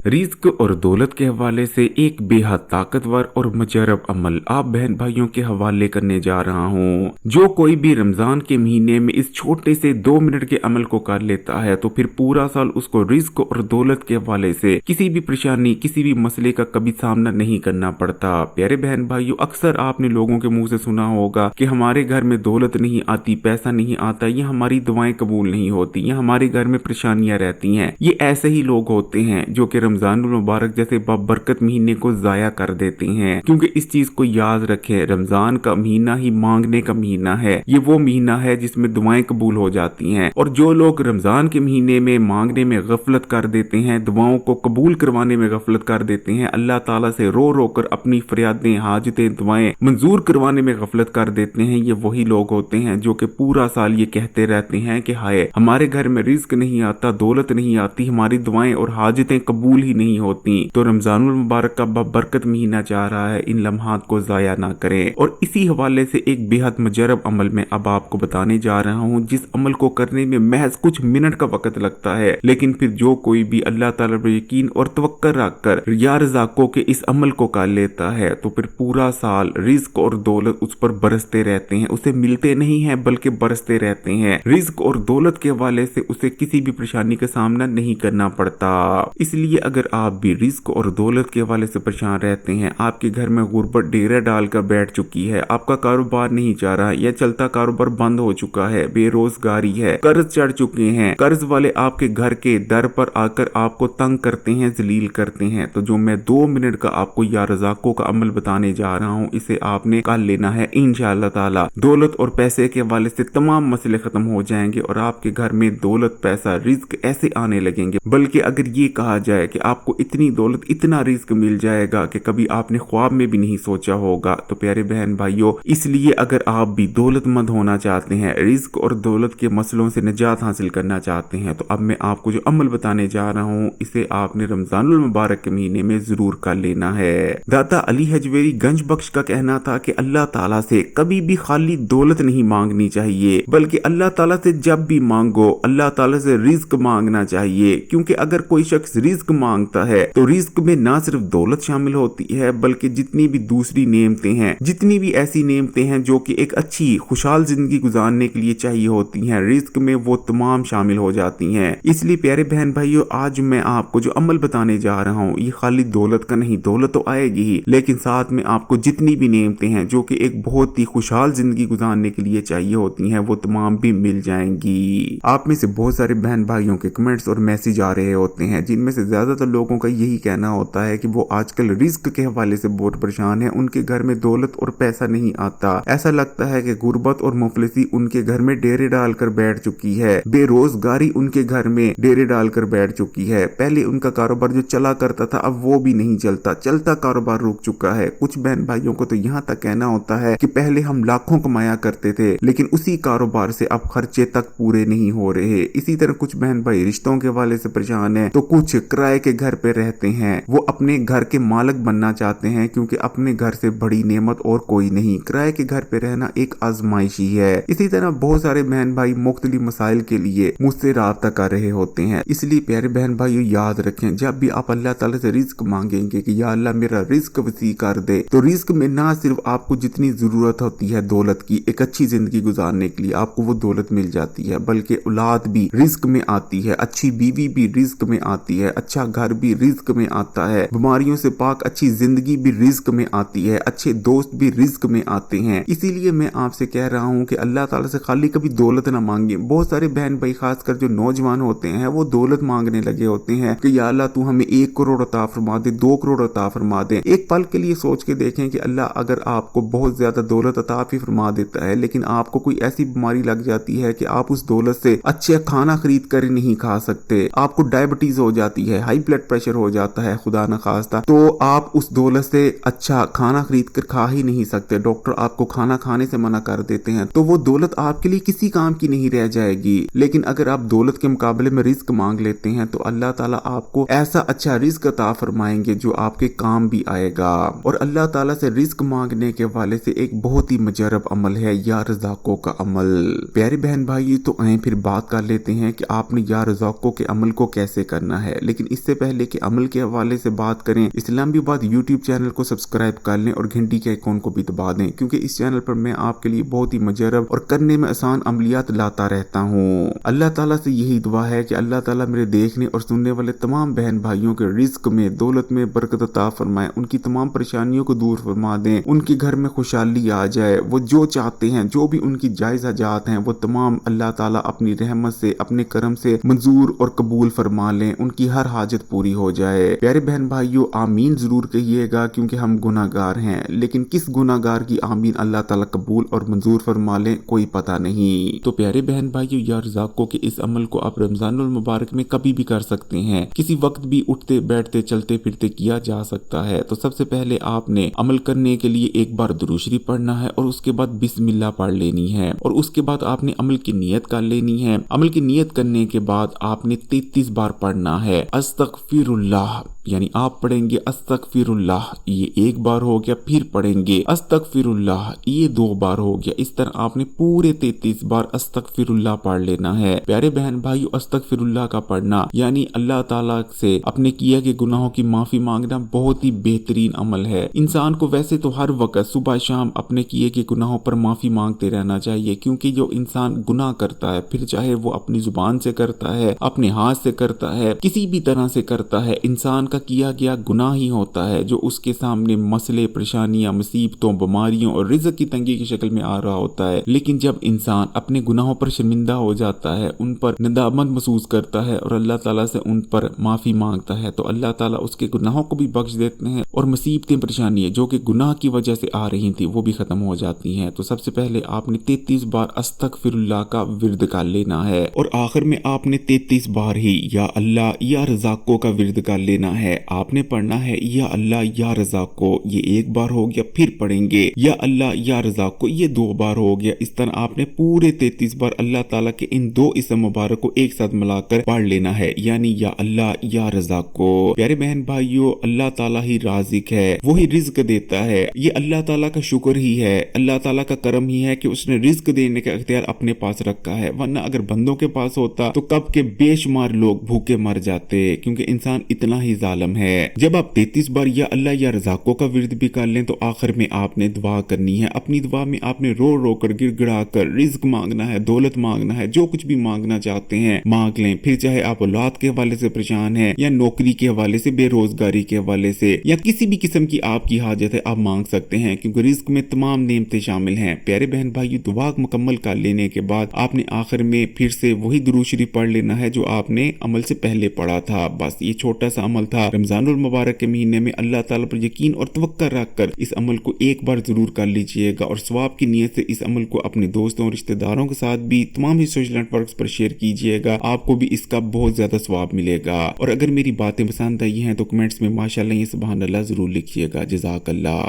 रिज्क और दौलत के हवाले से एक बेहद ताकतवर और मुजरब अमल आप बहन भाइयों के हवाले करने जा रहा हूँ। जो कोई भी रमजान के महीने में इस छोटे से 2 मिनट के अमल को कर लेता है तो फिर पूरा साल उसको रिज्क और दौलत के हवाले से किसी भी परेशानी किसी भी मसले का कभी सामना नहीं करना पड़ता। प्यारे बहन भाइयों, अक्सर आपने लोगों के मुंह से सुना होगा कि हमारे घर में दौलत नहीं आती, पैसा नहीं आता, या हमारी दुआएं कबूल नहीं होती, या हमारे घर में परेशानियां रहती हैं। ये ऐसे ही लोग होते हैं जो कि रमजान मुबारक जैसे बाबरकत महीने को जाया कर देते हैं। क्योंकि इस चीज को याद रखें, रमजान का महीना ही मांगने का महीना है। ये वो महीना है जिसमें दुआएं कबूल हो जाती हैं। और जो लोग रमजान के महीने में मांगने में गफलत कर देते हैं, दुआओं को कबूल करवाने में गफलत कर देते हैं, अल्लाह ताला से रो रो कर अपनी फरियादें, हाजतें, दुआएं मंजूर करवाने में गफलत कर देते हैं, ये वही लोग होते हैं जो कि पूरा साल ये कहते रहते हैं कि हाय हमारे घर में रिज्क नहीं आता, दौलत नहीं आती, हमारी दुआएं और हाजतें कबूल ही नहीं होती। तो रमजानुल मुबारक का बरकत महीना जा रहा है, इन लम्हात को जाया ना करें। और इसी हवाले से एक बेहद मुजरब अमल में अब आपको बताने जा रहा हूँ, जिस अमल को करने में महज कुछ मिनट का वक्त लगता है, लेकिन फिर जो कोई भी अल्लाह ताला पर यकीन और तवक्कुल रखकर या रज़ाकों के इस अमल को कर लेता है तो फिर पूरा साल रिज्क और दौलत उस पर बरसते रहते हैं। उसे मिलते नहीं है बल्कि बरसते रहते हैं। रिज्क और दौलत के हवाले से उसे किसी भी परेशानी का सामना नहीं करना पड़ता। इसलिए अगर आप भी रिज्क और दौलत के हवाले से परेशान रहते हैं, आपके घर में गुर्बत डेरा डालकर बैठ चुकी है, आपका कारोबार नहीं जा रहा या चलता कारोबार बंद हो चुका है, बेरोजगारी है, कर्ज चढ़ चुके हैं, कर्ज वाले आपके घर के दर पर आकर आपको तंग करते हैं, जलील करते हैं, तो जो मैं 2 मिनट का आपको या रज़ाकों का अमल बताने जा रहा हूँ, इसे आपने कर लेना है। इंशाअल्लाह ताला दौलत और पैसे के हवाले से तमाम मसले खत्म हो जाएंगे और आपके घर में दौलत, पैसा, रिज्क ऐसे आने लगेंगे। बल्कि अगर ये कहा जाए कि आपको इतनी दौलत, इतना रिज्क मिल जाएगा कि कभी आपने ख्वाब में भी नहीं सोचा होगा। तो प्यारे बहन भाइयों, इसलिए अगर आप भी दौलतमंद होना चाहते हैं, रिज्क और दौलत के मसलों से निजात हासिल करना चाहते हैं, तो अब मैं आपको जो अमल बताने जा रहा हूँ, इसे आपने रमजानुल मुबारक के महीने में जरूर कर लेना है। दादा अली हजवेरी गंज बख्श का कहना था कि अल्लाह ताला से कभी भी खाली दौलत नहीं मांगनी चाहिए, बल्कि अल्लाह ताला से जब भी मांगो अल्लाह ताला से रिज्क मांगना चाहिए। क्योंकि अगर कोई शख्स रिज्क मांगता है तो रिज्क में ना सिर्फ दौलत शामिल होती है, बल्कि जितनी भी दूसरी नेमतें हैं, जितनी भी ऐसी नेमतें हैं जो कि एक अच्छी खुशहाल जिंदगी गुजारने के लिए चाहिए होती हैं, रिज्क में वो तमाम शामिल हो जाती हैं। इसलिए प्यारे बहन भाइयों, आज मैं आपको जो अमल बताने जा रहा हूँ, ये खाली दौलत का नहीं, दौलत तो आएगी ही, लेकिन साथ में आपको जितनी भी नेमतें हैं जो कि एक बहुत ही खुशहाल जिंदगी गुजारने के लिए चाहिए होती हैं, वो तमाम भी मिल जाएंगी। आप में से बहुत सारे बहन भाइयों के कमेंट्स और मैसेज आ रहे होते हैं, जिनमें से ज्यादातर लोगों का यही कहना होता है कि वो आजकल रिज्क के हवाले से बहुत परेशान है, उनके घर में दौलत और पैसा नहीं आता। ऐसा लगता है कि गुर्बत और मुफलिसी उनके घर में डेरे डालकर बैठ चुकी है, बेरोजगारी उनके घर में डेरे डालकर बैठ चुकी है। पहले उनका कारोबार जो चला करता था अब वो भी नहीं चलता, चलता कारोबार रुक चुका है। कुछ बहन भाइयों को तो यहाँ तक कहना होता है कि पहले हम लाखों कमाया करते थे, लेकिन उसी कारोबार से अब खर्चे तक पूरे नहीं हो रहे। इसी तरह कुछ बहन भाई रिश्तों के हवाले से परेशान है, तो कुछ किराए के घर पे रहते हैं, वो अपने घर के मालिक बनना चाहते हैं, क्योंकि अपने घर से बड़ी नेमत और कोई नहीं। किराए के घर पे रहना एक आजमाइशी है। इसी तरह बहुत सारे बहन भाई मुख्तलिफ मसाइल के लिए मुझसे राब्ता कर रहे होते हैं। इसलिए प्यारे बहन भाइयों, याद रखें, जब भी आप अल्लाह ताला से रिज्क मांगेंगे कि या अल्लाह मेरा रिज्क वसी कर दे, तो रिज्क में ना सिर्फ आपको जितनी जरूरत होती है दौलत की, एक अच्छी जिंदगी गुजारने के लिए आपको वो दौलत मिल जाती है, बल्कि औलाद भी रिज्क में आती है, अच्छी बीवी भी रिज्क में आती है, अच्छा घर भी रिज्क में आता है, बीमारियों से पाक अच्छी जिंदगी भी रिज्क में आती है, अच्छे दोस्त भी रिज्क में आते हैं। इसीलिए मैं आपसे कह रहा हूँ कि अल्लाह ताला से खाली कभी दौलत ना मांगे। बहुत सारे बहन भाई खासकर जो नौजवान होते हैं वो दौलत मांगने लगे होते हैं कि या अल्लाह तू हमें 1 करोड़ अता फरमा दे, 2 करोड़ अता फरमा दे। एक पल के लिए सोच के देखें कि अल्लाह अगर आपको बहुत ज्यादा दौलत अता भी फरमा देता है, लेकिन आपको कोई ऐसी बीमारी लग जाती है कि आप उस दौलत से अच्छे खाना खरीद कर नहीं खा सकते, आपको डायबिटीज हो जाती है, हाई ब्लड प्रेशर हो जाता है खुदा न खास्ता, तो आप उस दौलत से अच्छा खाना खरीद कर खा ही नहीं सकते, डॉक्टर आपको खाना खाने से मना कर देते हैं, तो वो दौलत आपके लिए किसी काम की नहीं रह जाएगी। लेकिन अगर आप दौलत के मुकाबले में रिज्क मांग लेते हैं तो अल्लाह ताला आपको ऐसा अच्छा रिज्क अता फरमाएंगे जो आपके काम भी आएगा। और अल्लाह ताला से रिज्क मांगने के हवाले से एक बहुत ही मुजरब अमल है या रज़ाकों का अमल। प्यारे बहन भाई, तो आए फिर बात कर लेते हैं कि आपने या रज़ाकों के अमल को कैसे करना है। लेकिन इससे इससे पहले कि अमल के हवाले से बात करें, इस्लामी बात यूट्यूब चैनल को सब्सक्राइब कर लें और घंटी के आइकॉन को भी दबा दें, क्योंकि इस चैनल पर मैं आपके लिए बहुत ही मजरब और करने में आसान अमलियात लाता रहता हूँ। अल्लाह ताला से यही दुआ है कि अल्लाह ताला मेरे देखने और सुनने वाले तमाम बहन भाइयों के रिस्क में, दौलत में बरकत अता फरमाए, उनकी तमाम परेशानियों को दूर फरमा दें, उनके घर में खुशहाली आ जाए। वो जो चाहते हैं, जो भी उनकी जायज हाजात हैं, वो तमाम अल्लाह ताला अपनी रहमत से, अपने करम से मंजूर और कबूल फरमा लें, उनकी हर हाजत पूरी हो जाए। प्यारे बहन भाइयों, आमीन जरूर कहिएगा, क्योंकि हम गुनाहगार हैं, लेकिन किस गुनाहगार की आमीन अल्लाह ताला कबूल और मंजूर फरमा ले कोई पता नहीं। तो प्यारे बहन भाइयों, या रज़ाको के इस अमल को आप रमजानुल मुबारक में कभी भी कर सकते हैं, किसी वक्त भी उठते बैठते चलते फिरते किया जा सकता है। तो सबसे पहले आपने अमल करने के लिए एक बार दुरूद शरीफ पढ़ना है और उसके बाद बिस्मिल्लाह पढ़ लेनी है, और उसके बाद आपने अमल की नियत कर लेनी है। अमल की नियत करने के बाद आपने 33 बार पढ़ना है अस्तगफिरुल्लाह, यानी आप पढ़ेंगे अस्तगफिरुल्लाह, ये एक बार हो गया, फिर पढ़ेंगे अस्तगफिरुल्लाह, ये 2 बार हो गया। इस तरह आपने पूरे 33 बार अस्तगफिरुल्लाह पढ़ लेना है। प्यारे बहन भाइयों, अस्तगफिरुल्लाह का पढ़ना यानी अल्लाह ताला से अपने किए गए गुनाहों की माफी मांगना बहुत ही बेहतरीन अमल है। इंसान को वैसे तो हर वक्त सुबह शाम अपने किए गए गुनाहों पर माफी मांगते रहना चाहिए, क्योंकि जो इंसान गुनाह करता है, फिर चाहे वो अपनी जुबान से करता है, अपने हाथ से करता है, किसी भी तरह से करता है, इंसान का किया गया गुनाह ही होता है जो उसके सामने मसले, परेशानियां, मुसीबतों, बीमारियों और रिज़्क की तंगी की शक्ल में आ रहा होता है। लेकिन जब इंसान अपने गुनाहों पर शर्मिंदा हो जाता है, उन पर नदामत महसूस करता है और अल्लाह ताला से उन पर माफी मांगता है, तो अल्लाह ताला उसके गुनाहों को भी बख्श देते हैं और मुसीबतें, परेशानियां जो कि गुनाह की वजह से आ रही थी वो भी खत्म हो जाती हैं। तो सबसे पहले आपने 33 बार अस्तगफिरुल्लाह का विर्द कर लेना है, और आखिर में आपने 33 बार ही या अल्लाह या रज़ाको का विर्द कर लेना है। आपने पढ़ना है या अल्लाह या रज़ाको, ये एक बार हो गया, फिर पढ़ेंगे या अल्लाह या रज़ाको, ये 2 बार हो गया। इस तरह आपने पूरे 33 बार अल्लाह ताला के इन 2 इस्म मुबारक को एक साथ मिलाकर पढ़ लेना है, यानी या अल्लाह या रज़ाको। प्यारे बहन भाइयों, अल्लाह ताला ही राज़िक है, वो ही रिज़्क देता है। ये अल्लाह ताला का शुक्र ही है, अल्लाह ताला का करम ही है कि उसने रिज़्क देने का इख्तियार अपने पास रखा है, वरना अगर बंदों के पास होता तो कब के बेशुमार लोग भूखे मर जाते, क्योंकि इंसान इतना ही जालिम है। जब आप 33 बार या अल्लाह या रज़ाको का विर्द भी कर लें तो आखिर में आपने दुआ करनी है। अपनी दुआ में आपने रो रो कर, गिड़गिड़ा कर रिज़्क मांगना है, दौलत मांगना है, जो कुछ भी मांगना चाहते हैं मांग लें। फिर चाहे आप औलाद के हवाले से परेशान हैं, या नौकरी के हवाले से, बेरोजगारी के हवाले से, या किसी भी किस्म की आपकी हाजत है, आप मांग सकते हैं, क्योंकि रिज़्क में तमाम नेमतें शामिल हैं। प्यारे बहन भाइयों, दुआ मुकम्मल कर लेने के बाद आपने आखिर में फिर से वही दुरूद शरीफ पढ़ लेना है जो आपने अमल से पहले पढ़ा था। बस ये छोटा सा अमल था। रमजानुल मुबारक के महीने में अल्लाह ताला पर यकीन और तवक्कुल रखकर इस अमल को एक बार जरूर कर लीजिएगा, और सवाब की नीयत से इस अमल को अपने दोस्तों और रिश्तेदारों के साथ भी तमाम ही सोशल नेटवर्क्स पर शेयर कीजिएगा, आपको भी इसका बहुत ज्यादा सवाब मिलेगा। और अगर मेरी बातें पसंद आई हैं तो कमेंट्स में माशाअल्लाह या सुभान अल्लाह जरूर लिखिएगा। जज़ाकल्लाह।